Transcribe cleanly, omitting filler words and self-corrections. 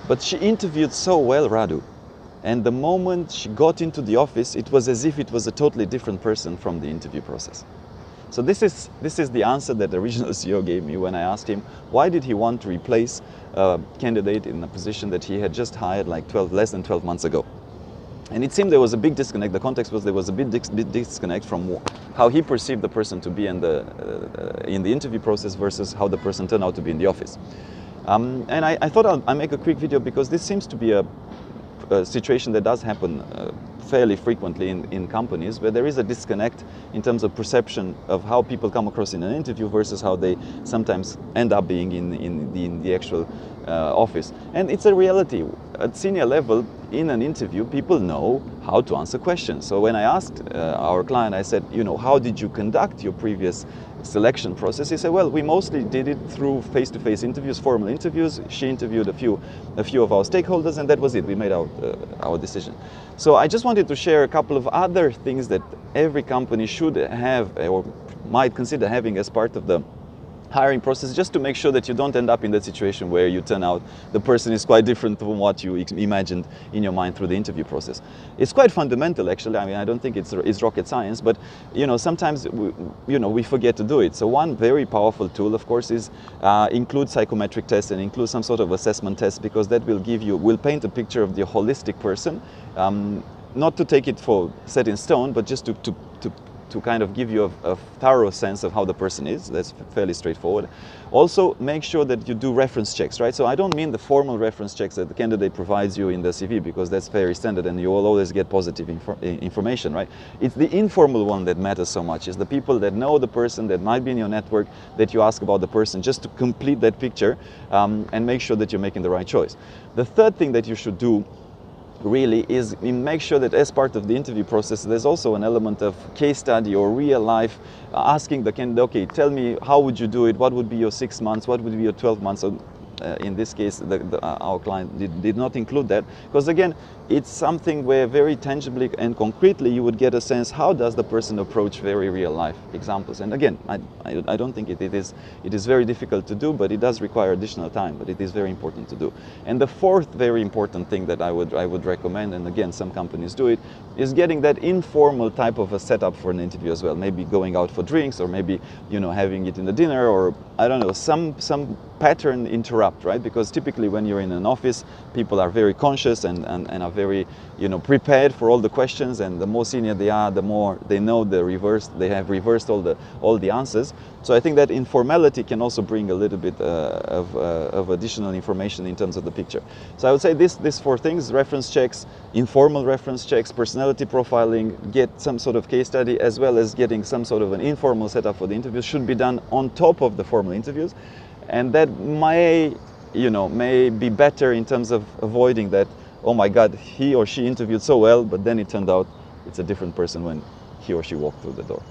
But she interviewed so well, Radu. And the moment she got into the office, it was as if it was a totally different person from the interview process. So this is the answer that the regional CEO gave me when I asked him why did he want to replace a candidate in a position that he had just hired like less than 12 months ago. And it seemed there was a big disconnect. The context was there was a big disconnect from how he perceived the person to be in the interview process versus how the person turned out to be in the office. And I thought I'll make a quick video because this seems to be a situation that does happen fairly frequently in companies, where there is a disconnect in terms of perception of how people come across in an interview versus how they sometimes end up being in the actual office. And it's a reality. At senior level, in an interview, people know how to answer questions. So when I asked our client, I said, you know, how did you conduct your previous selection process? He said, well, we mostly did it through face-to-face interviews, formal interviews. She interviewed a few of our stakeholders, and that was it. We made our decision. So I just wanted to share a couple of other things that every company should have or might consider having as part of the hiring process, just to make sure that you don't end up in that situation where you turn out the person is quite different from what you imagined in your mind through the interview process. It's quite fundamental, actually. I mean, I don't think it's rocket science, but you know, sometimes we forget to do it. So one very powerful tool, of course, is include psychometric tests and include some sort of assessment test, because that will paint a picture of the holistic person. Not to take it for set in stone, but just to kind of give you a thorough sense of how the person is. That's fairly straightforward. Also, make sure that you do reference checks, right? So I don't mean the formal reference checks that the candidate provides you in the CV, because that's very standard and you will always get positive information, right? It's the informal one that matters so much. It's the people that know the person, that might be in your network, that you ask about the person, just to complete that picture and make sure that you're making the right choice. The third thing that you should do really is make sure that as part of the interview process, there's also an element of case study or real life, asking the candidate, okay, tell me, how would you do it? What would be your 6 months? What would be your 12 months? So, in this case, our client did not include that, because again, it's something where very tangibly and concretely you would get a sense, how does the person approach very real life examples? And again, I don't think it is very difficult to do, but it does require additional time, but it is very important to do. And the fourth very important thing that I would recommend, and again, some companies do it, is getting that informal type of a setup for an interview as well. Maybe going out for drinks, or maybe, you know, having it in the dinner, or I don't know, some pattern interrupt, right? Because typically when you're in an office, people are very conscious and are very, you know, prepared for all the questions, and the more senior they are, the more they know they have reversed all the answers. So I think that informality can also bring a little bit of additional information in terms of the picture. So I would say these four things: reference checks, informal reference checks, personality profiling, get some sort of case study, as well as getting some sort of an informal setup for the interviews, should be done on top of the formal interviews. And that may be better in terms of avoiding that, oh my God, he or she interviewed so well, but then it turned out it's a different person when he or she walked through the door.